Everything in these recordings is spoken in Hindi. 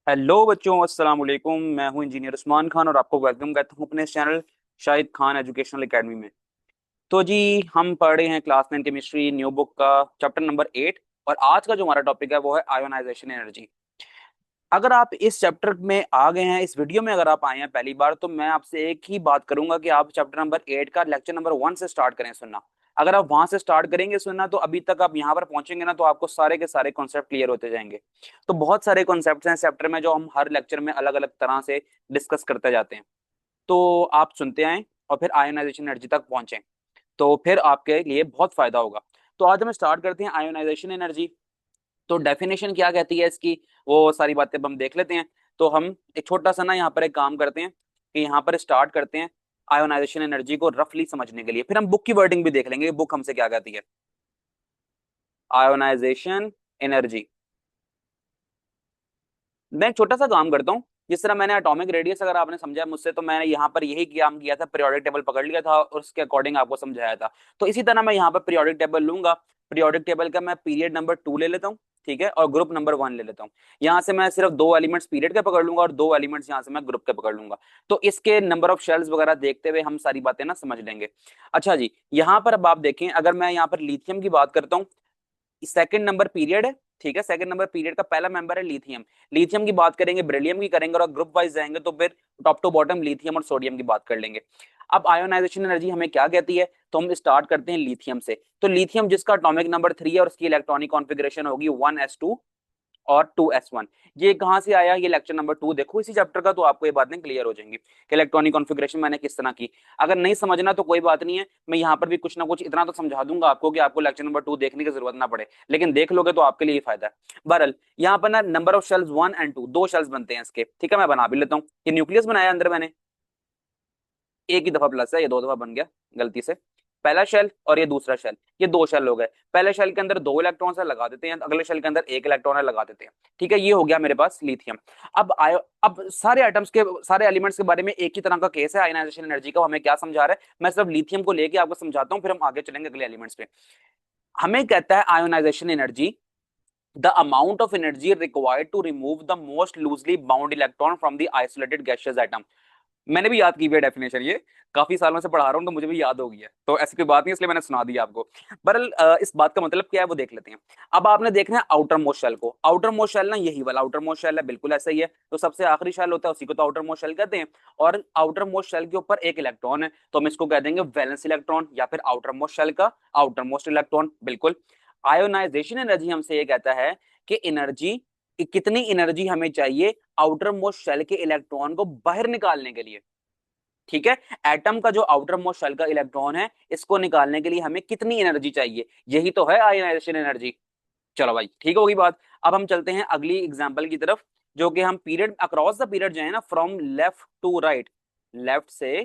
हेलो बच्चों, अस्सलाम वालेकुम। मैं हूं इंजीनियर उस्मान खान और आपको वेलकम करता हूं अपने इस channel Shahid Khan educational academy में। तो जी, हम पढ़ रहे हैं क्लास 9 केमिस्ट्री न्यू बुक का चैप्टर नंबर 8। और आज का जो हमारा टॉपिक है वो है आयोनाइजेशन एनर्जी। अगर आप इस चैप्टर में आ गए हैं, इस वीडियो में अगर आप आए हैं पहली बार, तो मैं आपसे एक ही बात करूंगा कि आप चैप्टर नंबर 8 का लेक्चर नंबर 1 से स्टार्ट करें सुनना। अगर आप वहां से स्टार्ट करेंगे सुनना तो अभी तक आप यहाँ पर पहुंचेंगे ना, तो आपको सारे के सारे कॉन्सेप्ट क्लियर होते जाएंगे। तो बहुत सारे कॉन्सेप्ट हैं इस चैप्टर में जो हम हर लेक्चर में अलग अलग तरह से डिस्कस करते जाते हैं। तो आप सुनते आए और फिर आयोनाइजेशन एनर्जी तक पहुंचे, तो फिर आपके लिए बहुत फायदा होगा। तो आज हम स्टार्ट करते हैं आयोनाइजेशन एनर्जी। तो डेफिनेशन क्या कहती है इसकी, वो सारी बातें अब हम देख लेते हैं। तो हम एक छोटा सा ना यहाँ पर एक काम करते हैं कि यहाँ पर स्टार्ट करते हैं आयोनाइजेशन एनर्जी को रफली समझने के लिए, फिर हम बुक की वर्डिंग भी देख लेंगे बुक हमसे क्या कहती है। आयोनाइजेशन एनर्जी, मैं एक छोटा सा काम करता हूँ। जिस तरह मैंने एटॉमिक रेडियस अगर आपने समझा मुझसे, तो मैंने यहाँ पर यही काम किया था, पीरियोडिक टेबल पकड़ लिया था और उसके अकॉर्डिंग आपको समझाया था। तो इसी तरह मैं यहाँ पर पीरियोडिक टेबल लूंगा। पीरियोडिक टेबल का मैं पीरियड नंबर 2 ले लेता हूँ, ठीक है, और ग्रुप नंबर 1 ले लेता हूँ। यहाँ से मैं सिर्फ दो एलिमेंट्स पीरियड के पकड़ लूंगा और दो एलिमेंट्स यहाँ से मैं ग्रुप के पकड़ लूंगा। तो इसके नंबर ऑफ शेल्स वगैरह देखते हुए हम सारी बातें ना समझ लेंगे। अच्छा जी, यहाँ पर अब आप देखें, अगर मैं यहाँ पर लिथियम की बात करता हूँ, सेकंड नंबर पीरियड है, ठीक है, सेकंड नंबर पीरियड का पहला मेंबर है लिथियम। लिथियम की बात करेंगे, बेरिलियम की करेंगे, और ग्रुप वाइज जाएंगे तो फिर टॉप टू बॉटम लिथियम और सोडियम की बात कर लेंगे। अब आयोनाइजेशन एनर्जी हमें क्या कहती है, तो हम स्टार्ट करते हैं लिथियम से। तो लिथियम जिसका एटॉमिक नंबर 3 है और उसकी इलेक्ट्रॉनिक कॉन्फ़िगरेशन होगी 1s2 और 2s1। ये कहां से आया, ये लेक्चर नंबर 2 देखो इसी चैप्टर का, तो आपको ये बातें क्लियर हो जाएंगी कि इलेक्ट्रॉनिक कॉन्फ़िगरेशन मैंने किस तरह की। अगर नहीं समझना तो कोई बात नहीं है, मैं यहाँ पर भी कुछ ना कुछ इतना तो समझा दूंगा आपको कि आपको लेक्चर नंबर 2 देखने की जरूरत ना पड़े, लेकिन देख लोगे तो आपके लिए ही फायदा है। बहरल यहाँ पर ना नंबर ऑफ शेल्स 1 और 2, दो शेल्स बनते हैं इसके, ठीक है, मैं बना भी लेता हूँ। ये न्यूक्लियस बनाया अंदर मैंने, एक ही दफा प्लस है, ये दो दफा बन गया गलती से। पहला शेल और ये दूसरा शेल, ये दो शेल हो गए। पहले शेल के अंदर दो इलेक्ट्रॉन है लगा देते हैं, अगले शेल के अंदर एक इलेक्ट्रॉन है लगा देते हैं। ठीक है, ये हो गया मेरे पास लिथियम। अब आयो, अब सारे एटम्स के सारे एलिमेंट्स के बारे में एक ही तरह का केस है आयनाइजेशन एनर्जी का, हमें क्या समझा रहा है, मैं सिर्फ लिथियम को लेके आपको समझाता हूँ, फिर हम आगे चलेंगे अगले एलिमेंट्स पे। हमें कहता है ionization energy the amount of energy required to remove the most loosely bound electron from the isolated gaseous atom। मैंने भी याद की हुई है डेफिनेशन, ये काफी सालों से पढ़ा रहा हूँ तो मुझे भी याद हो गई है, तो ऐसी कोई बात नहीं, इसलिए मैंने सुना दिया आपको। बहरहाल इस बात का मतलब क्या है वो देख लेते हैं। अब आपने देखना है आउटर मोस्ट शेल को। आउटर मोस्ट शेल ना यही वाला आउटर मोस्ट शेल है, बिल्कुल ऐसा ही है। तो सबसे आखिरी शेल होता है उसी को तो आउटर मोस्ट शेल कहते हैं। और आउटर मोस्ट शेल के ऊपर एक इलेक्ट्रॉन है, तो हम इसको कह देंगे वैलेंस इलेक्ट्रॉन या फिर आउटर मोस्ट शेल का आउटर मोस्ट इलेक्ट्रॉन, बिल्कुल। आयोनाइजेशन एनर्जी हमसे ये कहता है कि एनर्जी, कितनी एनर्जी हमें चाहिए आउटर मोस्ट शेल के इलेक्ट्रॉन को बाहर निकालने के लिए। ठीक है, एटम का जो आउटर मोस्ट शेल का इलेक्ट्रॉन है, इसको निकालने के लिए हमें कितनी एनर्जी चाहिए, यही तो है आयोनाइजेशन एनर्जी। चलो भाई, ठीक होगी बात। अब हम चलते हैं अगली एग्जांपल की तरफ, जो कि हम पीरियड अक्रॉस द पीरियड जाए ना, from left to right, left से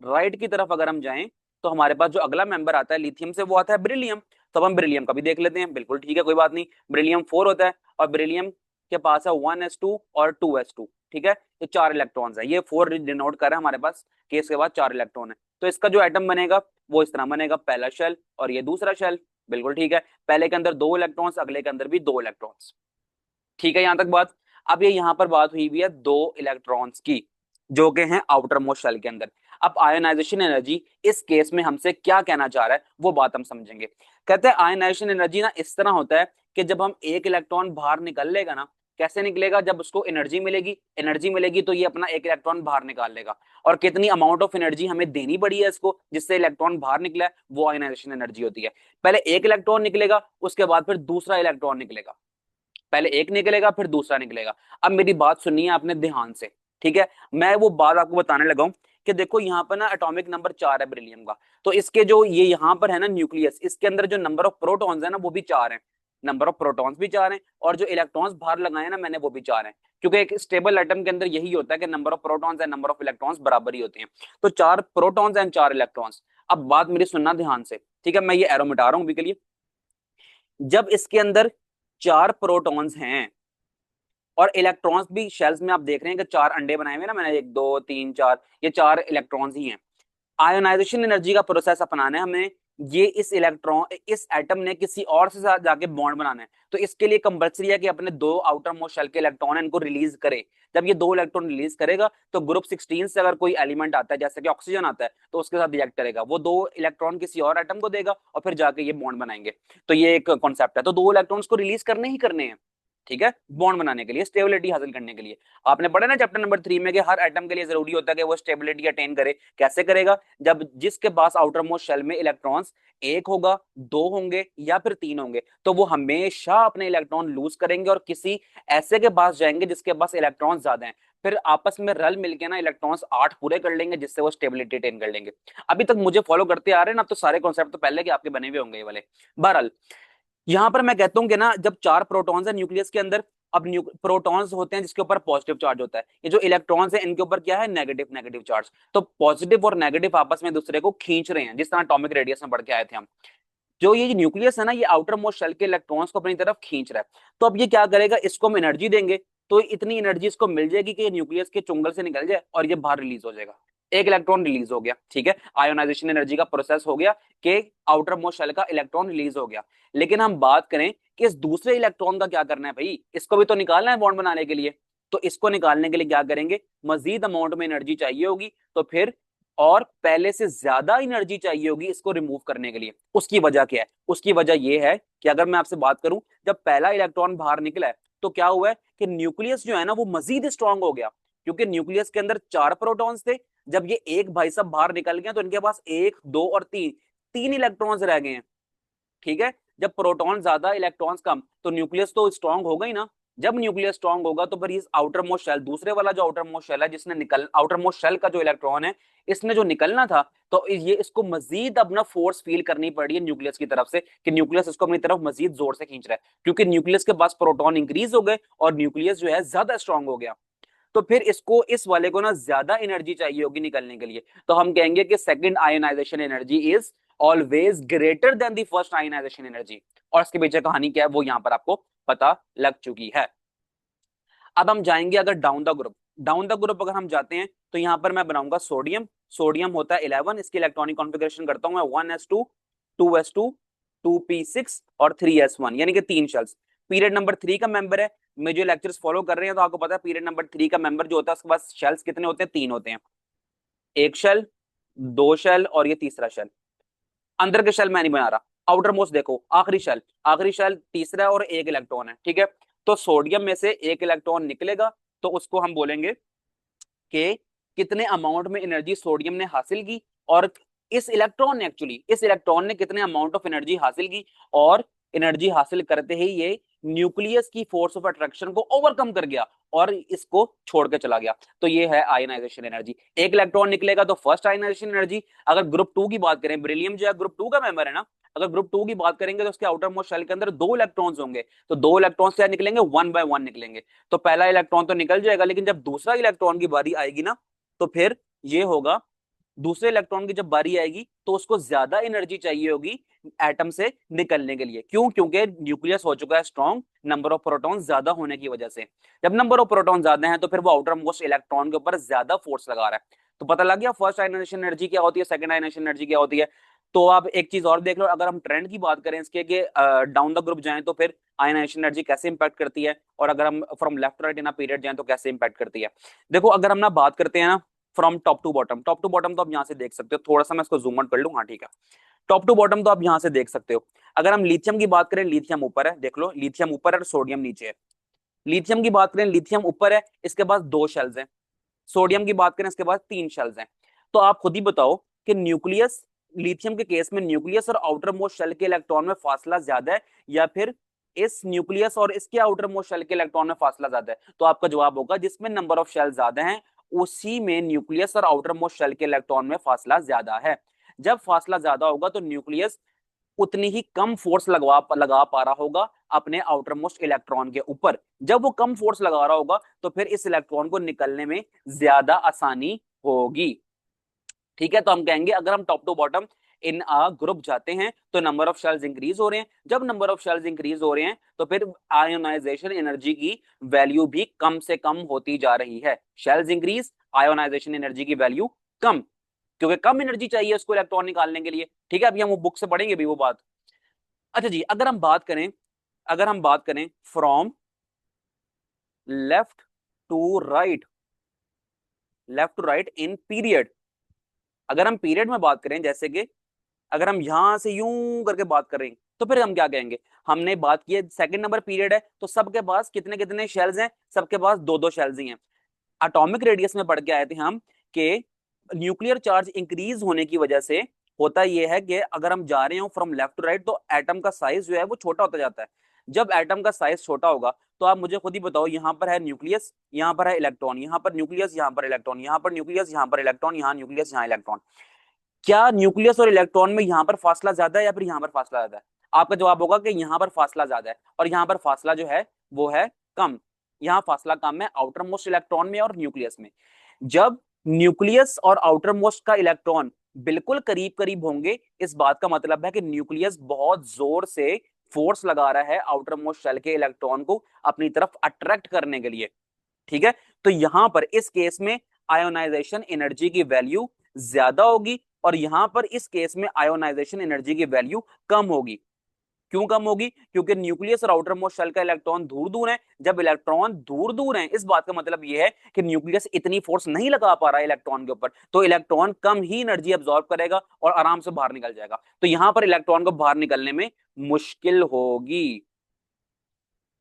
राइट की तरफ अगर हम जाएं, तो हमारे पास जो अगला मेंबर आता है लिथियम से वो आता है बेरिलियम। तो अब हम बेरिलियम का भी देख लेते हैं, बिल्कुल ठीक है, कोई बात नहीं। बेरिलियम 4 होता है और बेरिलियम के पास है 1s2 और 2s2, ठीक है, ये चार इलेक्ट्रॉन्स है, ये 4 डिनोट कर रहा है हमारे पास कि इसके बाद चार इलेक्ट्रॉन है। तो इसका जो एटम बनेगा वो इस तरह बनेगा, पहला शेल और ये दूसरा शेल, बिल्कुल ठीक है। पहले के अंदर दो इलेक्ट्रॉन्स, अगले के अंदर भी दो इलेक्ट्रॉन्स, ठीक है, यहां तक बात। अब ये यहां पर बात हुई हुई है दो इलेक्ट्रॉन्स की, जो कि हैं आउटर मोस्ट शेल के अंदर। अब आयोनाइजेशन एनर्जी इस केस में हमसे क्या कहना चाह रहा है वो बात हम समझेंगे। कहते हैं आयोनाइजेशन एनर्जी ना इस तरह होता है कि जब हम एक इलेक्ट्रॉन बाहर निकल लेगा ना, कैसे निकलेगा, जब उसको एनर्जी मिलेगी, एनर्जी मिलेगी तो ये अपना एक इलेक्ट्रॉन बाहर निकाल लेगा। और कितनी अमाउंट ऑफ एनर्जी हमें देनी पड़ी है इसको जिससे इलेक्ट्रॉन बाहर निकला है, वो आयोनाइजेशन एनर्जी होती है। पहले एक इलेक्ट्रॉन निकलेगा, उसके बाद फिर दूसरा इलेक्ट्रॉन निकलेगा, पहले एक निकलेगा फिर दूसरा निकलेगा। अब मेरी बात सुननी है आपने ध्यान से, ठीक है, मैं वो बात आपको बताने लगा हूं कि देखो यहाँ पर ना एटॉमिक नंबर 4 है बेरिलियम का। तो इसके जो ये यहाँ पर है ना न्यूक्लियस, इसके अंदर जो नंबर ऑफ प्रोटॉन्स है ना वो भी 4 है, नंबर ऑफ प्रोटॉन्स भी 4 हैं, और जो इलेक्ट्रॉन्स बाहर लगाए ना मैंने वो भी 4 हैं। क्योंकि एक स्टेबल एटम के अंदर यही होता है कि number of protons and number of electrons बराबर ही होते हैं। तो 4 प्रोटॉन्स एंड 4 इलेक्ट्रॉन्स। अब बात मेरी सुनना ध्यान से, ठीक है, मैं ये एरो मिटा रहा हूं अभी के लिए। जब इसके अंदर 4 प्रोटॉन्स हैं और इलेक्ट्रॉन्स भी शेल्स में आप देख रहे हैं कि 4 अंडे बनाए हुए ना मैंने, 1 2 3 4, ये 4 इलेक्ट्रॉन्स ही हैं। आयोनाइजेशन एनर्जी का प्रोसेस अपनाना है हमें, ये इस इलेक्ट्रॉन इस एटम ने किसी और से साथ जाके बॉन्ड बनाना है, तो इसके लिए कंपलसरी है कि अपने दो आउटर मोस्ट शेल के इलेक्ट्रॉन है इनको रिलीज करे। जब ये दो इलेक्ट्रॉन रिलीज करेगा तो ग्रुप 16 से अगर कोई एलिमेंट आता है जैसे कि ऑक्सीजन आता है तो उसके साथ रिएक्ट करेगा, वो दो इलेक्ट्रॉन किसी और एटम को देगा और फिर जाके ये बॉन्ड बनाएंगे। तो ये एक कॉन्सेप्ट है, तो दो इलेक्ट्रॉन्स को रिलीज करने ही करने हैं, ठीक है, बॉन्ड बनाने के लिए, स्टेबिलिटी हासिल करने के लिए। आपने पढ़ा ना चैप्टर नंबर 3 में कि हर एटम के लिए जरूरी होता है कि वो स्टेबिलिटी अटेन करे। कैसे करेगा? जब जिसके पास आउटर मोस्ट शेल में इलेक्ट्रॉन्स एक होगा, दो होंगे या फिर तीन होंगे, तो वो हमेशा अपने इलेक्ट्रॉन लूज करेंगे और किसी ऐसे के पास जाएंगे जिसके पास इलेक्ट्रॉन ज्यादा हैं, फिर आपस में रल मिलके ना इलेक्ट्रॉन्स 8 पूरे कर लेंगे जिससे वो स्टेबिलिटी अटेन कर लेंगे। अभी तक मुझे फॉलो करते आ रहे हैं ना, अब तो सारे कॉन्सेप्ट तो पहले के आपके बने हुए होंगे ये वाले। बहरहाल यहां पर मैं कहता हूं कि ना जब चार प्रोटॉन्स है न्यूक्लियस के अंदर, अब प्रोटॉन्स होते हैं जिसके ऊपर पॉजिटिव चार्ज होता है, ये जो इलेक्ट्रॉन्स है इनके ऊपर क्या है? Negative negative charge. तो पॉजिटिव और नेगेटिव आपस में दूसरे को खींच रहे हैं, जिस तरह एटॉमिक रेडियस में बढ़ के आए थे हम। जो ये न्यूक्लियस है ना, ये आउटर मोस्ट शेल के इलेक्ट्रॉन्स को अपनी तरफ खींच रहा है। तो अब ये क्या करेगा? इसको हम एनर्जी देंगे तो इतनी एनर्जी इसको मिल जाएगी कि ये न्यूक्लियस के चुंगल से निकल जाए और ये बाहर रिलीज हो जाएगा। एक इलेक्ट्रॉन रिलीज हो गया, ठीक है, आयोनाइजेशन एनर्जी का प्रोसेस हो गया कि आउटर मोस्ट शेल का इलेक्ट्रॉन रिलीज हो गया। लेकिन हम बात करें कि इस दूसरे इलेक्ट्रॉन का क्या करना है भाई, इसको भी तो निकालना है बॉन्ड बनाने के लिए। तो इसको निकालने के लिए क्या करेंगे? मजीद अमाउंट में एनर्जी चाहिए होगी, तो फिर और पहले से ज्यादा एनर्जी चाहिए होगी इसको रिमूव करने के लिए। उसकी वजह क्या है? उसकी वजह यह है कि अगर मैं आपसे बात करूं, जब पहला इलेक्ट्रॉन बाहर निकला है तो क्या हुआ है कि न्यूक्लियस जो है ना वो मजीद स्ट्रांग हो गया, क्योंकि न्यूक्लियस के अंदर चार प्रोटॉन्स थे। जब ये एक भाई साहब बाहर निकल गए तो इनके पास एक, दो और तीन, तीन इलेक्ट्रॉन्स रह गए हैं, ठीक है। जब प्रोटॉन ज्यादा इलेक्ट्रॉन्स कम तो न्यूक्लियस तो स्ट्रांग होगा ही ना। जब न्यूक्लियस स्ट्रांग होगा तो फिर इस आउटर मोस्ट शेल, दूसरे वाला जो आउटर मोस्ट शेल है जिसने निकल, आउटर मोस्ट शेल का जो इलेक्ट्रॉन है इसने जो निकलना था, तो ये इसको मजीद अपना फोर्स फील करनी पड़ी है न्यूक्लियस की तरफ से कि न्यूक्लियस इसको अपनी तरफ मजीद जोर से खींच रहा है, क्योंकि न्यूक्लियस के पास प्रोटॉन इंक्रीज हो गए और न्यूक्लियस जो है ज्यादा स्ट्रांग हो गया। तो फिर इसको, इस वाले को ना ज्यादा एनर्जी चाहिए होगी निकलने के लिए, तो हम कहेंगे कि second ionization energy is always greater than the first ionization energy. और इसके पीछे कहानी क्या है वो यहां पर आपको पता लग चुकी है। अब हम जाएंगे अगर down the group, down the group अगर हम जाते हैं तो यहां पर मैं बनाऊंगा सोडियम। सोडियम होता है 11, इसकी इलेक्ट्रॉनिक कॉन्फ़िगरेशन करता हूं मैं 1s2, 2s2, 2p6 और 3s1, यानी कि तीन शेल्स। पीरियड नंबर 3 का मेंबर है। मैं जो लेक्चर्स फॉलो कर रहे हैं तो आपको पता है पीरियड नंबर 3 का मेंबर जो होता है उसके पास शेल्स कितने होते हैं? तीन होते हैं, एक शेल, दो शेल और ये तीसरा शेल। अंदर के शेल मैं नहीं बना रहा, आउटर मोस्ट देखो, आखिरी शेल, आखिरी शेल तीसरा है और एक इलेक्ट्रॉन है, ठीक है। तो सोडियम में से एक इलेक्ट्रॉन निकलेगा तो उसको हम बोलेंगे कि कितने अमाउंट में एनर्जी सोडियम ने हासिल की, और इस इलेक्ट्रॉन ने, एक्चुअली इस इलेक्ट्रॉन ने कितने अमाउंट ऑफ एनर्जी हासिल की, और एनर्जी हासिल करते ही ये न्यूक्लियस की फोर्स ऑफ अट्रैक्शन को ओवरकम कर गया और इसको छोड़ के चला गया। तो ये है आयनाइजेशन एनर्जी। एक इलेक्ट्रॉन निकलेगा तो फर्स्ट आयनाइजेशन एनर्जी। अगर ग्रुप 2 की बात करें, बेरिलियम जो है ग्रुप 2 का मेंबर है ना, अगर ग्रुप 2 की बात करेंगे तो उसके आउटर मोस्ट शेल के अंदर दो इलेक्ट्रॉन्स होंगे, तो दो इलेक्ट्रॉन्स क्या निकलेंगे? वन बाय वन निकलेंगे। तो पहला इलेक्ट्रॉन तो निकल जाएगा, लेकिन जब दूसरा इलेक्ट्रॉन की बारी आएगी ना, तो फिर ये होगा, दूसरे इलेक्ट्रॉन की जब बारी आएगी तो उसको ज्यादा एनर्जी चाहिए होगी एटम से निकलने के लिए। क्यों? क्योंकि न्यूक्लियस हो चुका है स्ट्रॉन्ग, नंबर ऑफ प्रोटॉन ज्यादा होने की वजह से। जब नंबर ऑफ प्रोटॉन ज्यादा है तो फिर वो आउटर मोस्ट इलेक्ट्रॉन के ऊपर ज्यादा फोर्स लगा रहा है। तो पता लग गया फर्स्ट आयनाइजेशन एनर्जी क्या होती है, सेकंड आयनाइजेशन एनर्जी क्या होती है। तो आप एक चीज और देख लो, अगर हम ट्रेंड की बात करें इसके कि डाउन द ग्रुप जाएं तो फिर आयनाइजेशन एनर्जी कैसे इंपैक्ट करती है, और अगर हम from left right in a period जाएं तो कैसे इंपैक्ट करती है। देखो अगर हम ना बात करते हैं ना from top to bottom, top to bottom तो आप यहां से देख सकते हो, थोड़ा सा मैं इसको जूम आउट कर लूं, हाँ ठीक है। टॉप टू बॉटम तो आप यहां से देख सकते हो। अगर हम लिथियम की बात करें, लिथियम ऊपर है, देख लो लिथियम ऊपर है और सोडियम नीचे है। लिथियम की बात करें, लिथियम ऊपर है, इसके पास दो शेल्स हैं। सोडियम की बात करें, इसके पास तीन शेल्स हैं। तो आप खुद ही बताओ कि न्यूक्लियस, लिथियम के केस में न्यूक्लियस और आउटर मोस्ट शेल के इलेक्ट्रॉन में फासला ज्यादा है, या फिर इस न्यूक्लियस और इसके आउटर मोस्ट शेल के इलेक्ट्रॉन में फासला ज्यादा है? तो आपका जवाब होगा जिसमें नंबर ऑफ शेल ज्यादा है उसी में न्यूक्लियस और आउटर मोस्ट शेल के इलेक्ट्रॉन में फासला ज्यादा है। जब फासला ज्यादा होगा तो न्यूक्लियस उतनी ही कम फोर्स लगा पा रहा होगा अपने आउटर मोस्ट इलेक्ट्रॉन के ऊपर। जब वो कम फोर्स लगा रहा होगा तो फिर इस इलेक्ट्रॉन को निकलने में ज्यादा आसानी होगी, ठीक है। तो हम कहेंगे अगर हम top to bottom in a group जाते हैं तो नंबर ऑफ शेल्स इंक्रीज हो रहे हैं। जब नंबर ऑफ शेल्स इंक्रीज हो रहे हैं तो फिर आयोनाइजेशन एनर्जी की वैल्यू भी कम से कम होती जा रही है। शेल्स इंक्रीज, आयोनाइजेशन एनर्जी की वैल्यू कम। क्योंकि कम एनर्जी चाहिए उसको इलेक्ट्रॉन निकालने के लिए। ठीक है, अभी हम वो बुक से पढ़ेंगे भी वो बात। अच्छा जी, अगर हम बात करें from left to right, left to right in period, अगर हम पीरियड में बात करें, जैसे कि अगर हम यहां से यूं करके बात करें तो फिर हम क्या कहेंगे? हमने बात की है सेकंड नंबर पीरियड है, तो सबके पास कितने कितने शेल्स हैं? सबके पास दो दो शेल्स ही हैं। एटॉमिक रेडियस में पढ़ के आए थे हम कि न्यूक्लियर चार्ज इंक्रीज होने की वजह से होता यह है कि अगर हम जा रहे हो फ्रॉम लेफ्ट टू राइट तो एटम का साइज जो है वो छोटा होता जाता है। जब एटम का साइज छोटा होगा तो आप मुझे खुद ही बताओ, यहाँ पर है न्यूक्लियस, यहाँ पर है इलेक्ट्रॉन, यहाँ पर न्यूक्लियस, यहाँ पर इलेक्ट्रॉन, यहाँ पर न्यूक्लियस, यहाँ पर इलेक्ट्रॉन, यहाँ न्यूक्लियस, यहाँ इलेक्ट्रॉन, क्या न्यूक्लियस और इलेक्ट्रॉन में यहाँ पर फासला ज्यादा है या फिर यहाँ पर फासला ज्यादा है? आपका जवाब होगा कि यहाँ पर फासला ज्यादा है और यहाँ पर फासला जो है वो है कम। यहाँ फासला कम है आउटर मोस्ट इलेक्ट्रॉन में और न्यूक्लियस में। जब न्यूक्लियस और आउटर मोस्ट का इलेक्ट्रॉन बिल्कुल करीब करीब होंगे, इस बात का मतलब है कि न्यूक्लियस बहुत जोर से फोर्स लगा रहा है आउटर मोस्ट शेल के इलेक्ट्रॉन को अपनी तरफ अट्रैक्ट करने के लिए। ठीक है, तो यहां पर इस केस में आयोनाइजेशन एनर्जी की वैल्यू ज्यादा होगी और यहां पर इस केस में आयोनाइजेशन एनर्जी की वैल्यू कम होगी। क्यों कम होगी? क्योंकि न्यूक्लियस और आउटर मोस्ट शेल का इलेक्ट्रॉन दूर दूर है। जब इलेक्ट्रॉन दूर दूर है, इस बात का मतलब यह है कि न्यूक्लियस इतनी फोर्स नहीं लगा पा रहा है इलेक्ट्रॉन के ऊपर, तो इलेक्ट्रॉन कम ही एनर्जी अब्सॉर्ब करेगा और आराम से बाहर निकल जाएगा। तो यहां पर इलेक्ट्रॉन को बाहर निकलने में मुश्किल होगी।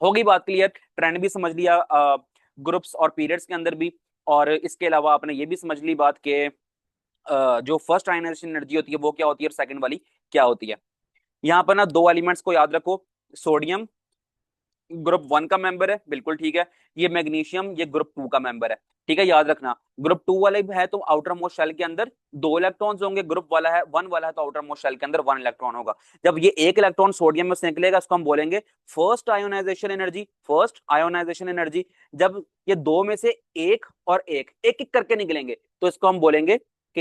होगी बात क्लियर? ट्रेंड भी समझ लिया ग्रुप्स और पीरियड्स के अंदर भी, और इसके अलावा आपने ये भी समझ ली बात के जो फर्स्ट आयनाइजेशन एनर्जी होती है वो क्या होती है और सेकंड वाली क्या होती है। यहाँ पर ना दो एलिमेंट्स को याद रखो, सोडियम ग्रुप 1 का मेंबर है, बिल्कुल ठीक है। ये मैग्नीशियम ये ग्रुप 2 का मेंबर है, ठीक है, याद रखना। ग्रुप 2 वाले भी है तो आउटर मोस्ट शेल के अंदर दो इलेक्ट्रॉन्स होंगे, ग्रुप वाला है 1 वाला है तो आउटर मोस्ट शेल के अंदर 1 इलेक्ट्रॉन होगा। जब ये एक इलेक्ट्रॉन सोडियम में से निकलेगा इसको हम बोलेंगे first ionization energy, first ionization energy. जब ये दो में से एक और एक एक एक करके निकलेंगे तो इसको हम बोलेंगे कि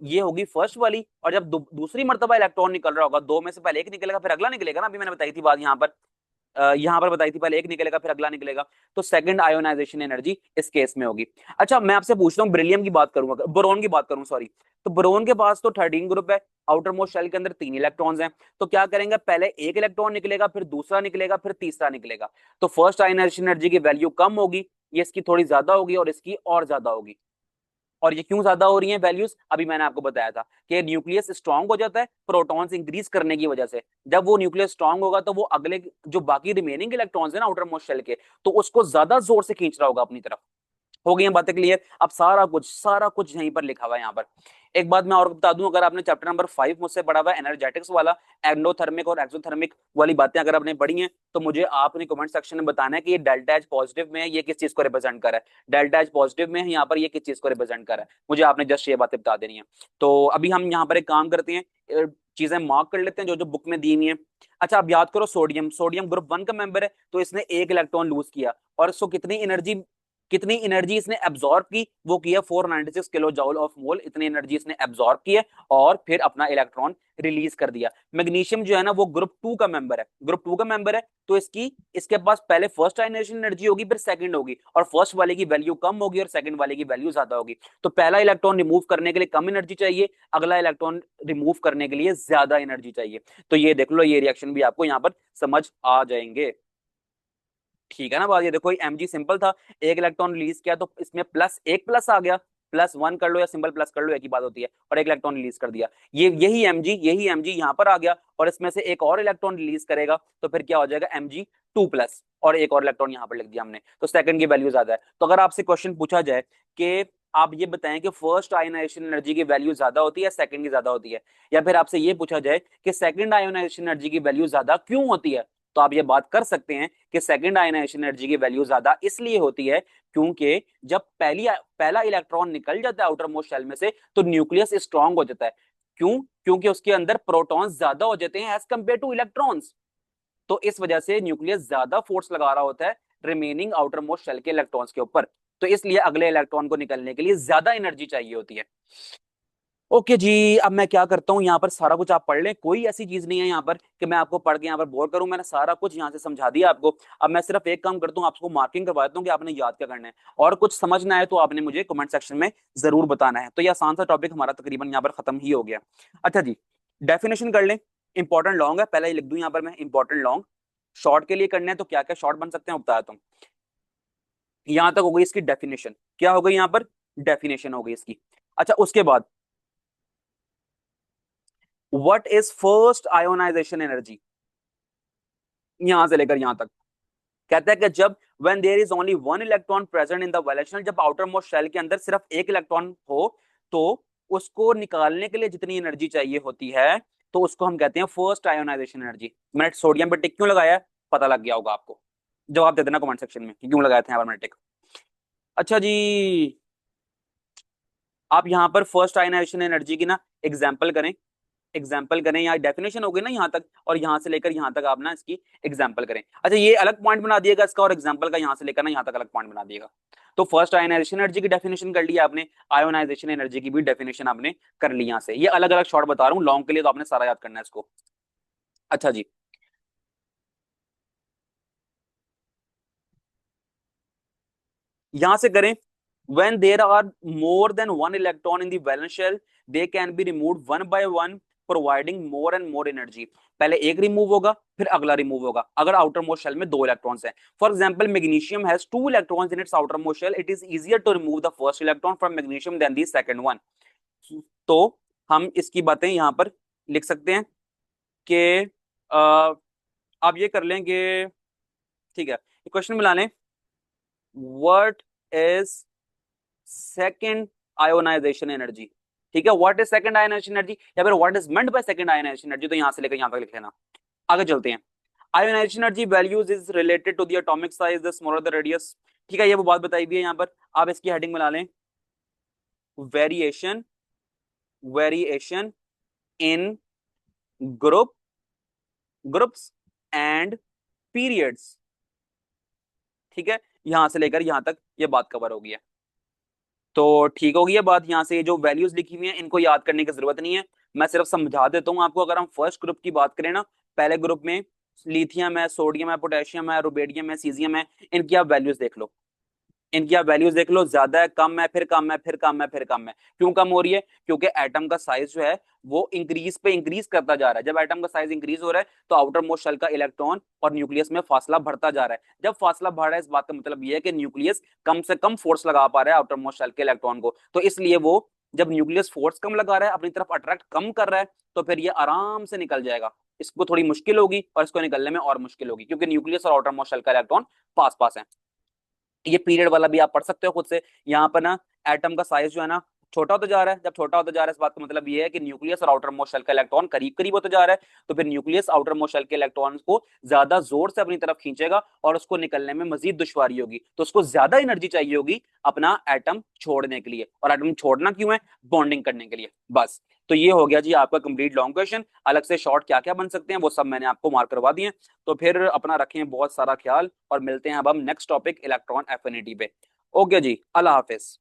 ये होगी फर्स्ट वाली। और जब दूसरी मर्तबा इलेक्ट्रॉन निकल रहा होगा, दो में से पहले एक निकलेगा फिर अगला निकलेगा ना, अभी मैंने बताई थी बात यहाँ पर बताई थी, पहले एक निकलेगा फिर अगला निकलेगा, तो सेकंड आयोनाइजेशन एनर्जी इस केस में होगी। अच्छा, मैं आपसे पूछता हूँ बेरिलियम की बात करूंगा, बोरोन की बात करूं सॉरी, तो बोरोन के पास तो 13 ग्रुप है, आउटर मोस्ट शेल के अंदर 3 इलेक्ट्रॉन्स हैं, तो क्या करेंगे? पहले एक इलेक्ट्रॉन निकलेगा फिर दूसरा निकलेगा फिर तीसरा निकलेगा, तो फर्स्ट आयोनाइजेशन एनर्जी की वैल्यू कम होगी, ये इसकी थोड़ी ज्यादा होगी और इसकी और ज्यादा होगी। और ये क्यों ज्यादा हो रही हैं वैल्यूज? अभी मैंने आपको बताया था कि न्यूक्लियस स्ट्रांग हो जाता है प्रोटॉन्स इंक्रीज करने की वजह से। जब वो न्यूक्लियस स्ट्रांग होगा तो वो अगले जो बाकी रिमेनिंग इलेक्ट्रॉन्स है ना आउटर मोस्ट शेल के, तो उसको ज्यादा जोर से खींच रहा होगा अपनी तरफ। हो गई हैं बातें क्लियर? अब सारा कुछ यहीं पर लिखा हुआ है यहाँ पर। एक बात मैं और बता दूं, अगर आपने चैप्टर नंबर 5 मुझसे पढ़ा हुआ है एनर्जेटिक्स वाला, एंडोथर्मिक और एक्सोथर्मिक वाली बातें अगर आपने पढ़ी हैं तो मुझे आपने कमेंट सेक्शन में बताना है कि ये डेल्टा एच पॉजिटिव में है, ये किस चीज को रिप्रेजेंट कर रहा है, डेल्टा एच पॉजिटिव में है यहाँ पर, ये किस चीज को रिप्रेजेंट कर रहा है, मुझे आपने जस्ट ये बातें बता देनी है। तो अभी हम यहाँ पर एक काम करते हैं, चीजें मार्क कर लेते हैं जो जो बुक में दी हुई है। अच्छा, अब याद करो, सोडियम सोडियम ग्रुप 1 का मेंबर है, तो इसने एक इलेक्ट्रॉन लूज किया और इसको कितनी एनर्जी इसने एब्जॉर्ब की? वो किया 496 किलो जूल ऑफ मोल, इतनी एनर्जी इसने एब्जॉर्ब की है और फिर अपना इलेक्ट्रॉन रिलीज कर दिया। मैग्नीशियम जो है ना वो ग्रुप 2 का मेंबर है, ग्रुप 2 का मेंबर है, तो इसके पास पहले फर्स्ट आयनाइजेशन एनर्जी होगी फिर सेकंड होगी, और फर्स्ट वाले की वैल्यू कम होगी और सेकंड वाले की वैल्यू ज्यादा होगी। तो पहला इलेक्ट्रॉन रिमूव करने के लिए कम एनर्जी चाहिए, अगला इलेक्ट्रॉन रिमूव करने के लिए ज्यादा एनर्जी चाहिए। तो ये देख लो, ये रिएक्शन भी आपको यहाँ पर समझ आ जाएंगे। ठीक है ना बात? ये देखो mg सिंपल था, एक इलेक्ट्रॉन रिलीज किया तो इसमें प्लस एक प्लस आ गया, +1 कर लो या सिंपल प्लस कर लो एक ही बात होती है, और एक इलेक्ट्रॉन रिलीज कर दिया। यही mg यहाँ पर आ गया और इसमें से एक और इलेक्ट्रॉन रिलीज करेगा तो फिर क्या हो जाएगा? mg2+, और एक और इलेक्ट्रॉन यहाँ पर लिख दिया हमने, तो सेकंड की वैल्यू ज्यादा है। तो अगर आपसे क्वेश्चन पूछा जाए कि आप ये बताएं कि फर्स्ट आयोनाइजेशन एनर्जी की वैल्यू ज्यादा होती है सेकंड की ज्यादा होती है, या फिर आपसे ये पूछा जाए कि सेकंड आयोनाइजेशन एनर्जी की वैल्यू ज्यादा क्यों होती है, तो आप ये बात कर सकते हैं कि सेकंड आयनाइजेशन एनर्जी की वैल्यू ज्यादा इसलिए होती है क्योंकि जब पहला इलेक्ट्रॉन निकल जाता है आउटर मोस्ट शेल में से तो न्यूक्लियस स्ट्रांग हो जाता है। क्यों? क्योंकि उसके अंदर प्रोटॉन्स ज्यादा हो जाते हैं एज कंपेयर टू इलेक्ट्रॉन्स, तो इस वजह से न्यूक्लियस ज्यादा फोर्स लगा रहा होता है रिमेनिंग आउटर मोस्ट शेल के इलेक्ट्रॉन्स के ऊपर, तो इसलिए अगले इलेक्ट्रॉन को निकलने के लिए ज्यादा एनर्जी चाहिए होती है। ओके जी, अब मैं क्या करता हूँ, यहाँ पर सारा कुछ आप पढ़ लें, कोई ऐसी चीज नहीं है यहाँ पर कि मैं आपको पढ़ के यहाँ पर बोर करूँ, मैंने सारा कुछ यहाँ से समझा दिया आपको। अब मैं सिर्फ एक काम करता हूँ, आपको मार्किंग करवा देता हूँ कि आपने याद क्या करना है, और कुछ समझना है तो आपने मुझे कमेंट सेक्शन में जरूर बताना है। तो ये आसान सा टॉपिक हमारा तकरीबन यहाँ पर खत्म ही हो गया। अच्छा जी, डेफिनेशन कर लें। इंपॉर्टेंट लॉन्ग है, पहले ही लिख दूं यहाँ पर मैं, इंपॉर्टेंट लॉन्ग। शॉर्ट के लिए करने हैं तो क्या क्या शॉर्ट बन सकते हैं बताया तुम। यहां तक हो गई इसकी डेफिनेशन, क्या हो गई यहाँ पर, डेफिनेशन हो गई इसकी। अच्छा, उसके बाद what is first ionization energy, यहां से लेकर यहां तक कहता है कि जब when there is only one electron present in the valence shell, जब आउटर मोस्ट शेल के अंदर सिर्फ एक इलेक्ट्रॉन हो, तो उसको निकालने के लिए जितनी एनर्जी चाहिए होती है, तो उसको हम कहते हैं फर्स्ट आयोनाइजेशन एनर्जी। मैंने सोडियम पे टिक क्यों लगाया है, पता लग गया होगा आपको, जवाब दे देना कमेंट सेक्शन में कि क्यों लगाया था यहाँ पर मैंने टिक। अच्छा जी, आप यहाँ पर फर्स्ट आयोनाइजेशन एनर्जी की ना एग्जाम्पल करें, एग्जाम्पल करें, यहाँ डेफिनेशन हो गई ना यहाँ तक, और यहाँ से लेकर यहाँ तक आप ना इसकी एग्जाम्पल करें। अच्छा, ये अलग पॉइंट बना दिएगा इसका, और एग्जाम्पल का यहाँ से लेकर ना यहाँ तक अलग पॉइंट बना दिएगा। तो फर्स्ट आयोनाइजेशन एनर्जी की डेफिनेशन कर लिया आपने, आयोनाइजेशन एनर्जी की भी डेफिनेशन आपने कर ली यहाँ से। ये अलग अलग शॉर्ट बता रहा हूँ, लॉन्ग के लिए तो आपने सारा याद करना है इसको। अच्छा जी, यहां से करें। when there are more than one electron in the valence shell, they can be removed one by one, providing more and more energy। पहले एक रिमूव होगा, फिर अगला रिमूव होगा, अगर आउटर मोस्ट शेल में दो इलेक्ट्रॉन्स हैं। For example, magnesium has two electrons in its outermost shell, it is easier to remove the first electron from magnesium than the second one. तो हम इसकी बातें यहां पर लिख सकते हैं कि आप ये कर लेंगे, ठीक है, क्वेश्चन मिला लें। What is second ionization energy, ठीक है, what is second ionization energy, या फिर what is meant by second ionization energy, तो यहां से लेकर यहां तक लिख लेना। आगे चलते हैं। Ionization energy values is related to the atomic size, the smaller the radius. ठीक है, ये वो बात बताई भी है यहाँ पर, आप इसकी हेडिंग बना लें, variation, variation in group, groups and periods. ठीक है, यहां से लेकर यहां तक ये बात कवर होगी है। तो ठीक होगी ये बात, यहाँ से ये जो वैल्यूज लिखी हुई हैं इनको याद करने की जरूरत नहीं है, मैं सिर्फ समझा देता हूँ आपको। अगर हम फर्स्ट ग्रुप की बात करें ना, पहले ग्रुप में लिथियम है, सोडियम है, पोटेशियम है, रुबेडियम है, सीजियम है, इनकी आप वैल्यूज देख लो, इनकी आप वैल्यूज देख लो, ज्यादा है, कम है, फिर कम है, फिर कम है, फिर कम है। क्यों कम हो रही है, क्योंकि एटम का साइज जो है वो इंक्रीज पे इंक्रीज करता जा रहा है। जब एटम का साइज इंक्रीज हो रहा है तो आउटर मोस्ट शेल का इलेक्ट्रॉन और न्यूक्लियस में फासला बढ़ता जा रहा है। जब फासला बढ़ रहा है, इस बात का मतलब ये है कि न्यूक्लियस कम से कम फोर्स लगा पा रहा है आउटर मोस्ट शेल के इलेक्ट्रॉन को, तो इसलिए वो जब न्यूक्लियस फोर्स कम लगा रहा है, अपनी तरफ अट्रैक्ट कम कर रहा है, तो फिर ये आराम से निकल जाएगा। इसको थोड़ी मुश्किल होगी और इसको निकलने में और मुश्किल होगी, क्योंकि न्यूक्लियस और आउटर मोस्ट शेल का इलेक्ट्रॉन पास पास है। ये पीरियड वाला भी आप पढ़ सकते हो खुद से। यहाँ पर ना एटम का साइज जो है ना छोटा होता जा रहा है, जब छोटा होता जा रहा है इस बात का मतलब ये है कि न्यूक्लियस और आउटर मोस्ट शेल का इलेक्ट्रॉन करीब करीब होता जा रहा है, तो फिर न्यूक्लियस आउटर मोस्ट शेल के इलेक्ट्रॉन को ज्यादा जोर से अपनी तरफ खींचेगा और उसको निकलने में मजीद दुश्वारी होगी, तो उसको ज्यादा एनर्जी चाहिए होगी अपना एटम छोड़ने के लिए। और एटम छोड़ना क्यों है, बॉन्डिंग करने के लिए, बस। तो ये हो गया जी आपका कंप्लीट लॉन्ग क्वेश्चन। अलग से शॉर्ट क्या क्या बन सकते हैं वो सब मैंने आपको मार्क करवा दिए। तो फिर अपना रखें बहुत सारा ख्याल, और मिलते हैं अब हम नेक्स्ट टॉपिक इलेक्ट्रॉन एफिनिटी पे। ओके जी, अल्लाह हाफिज।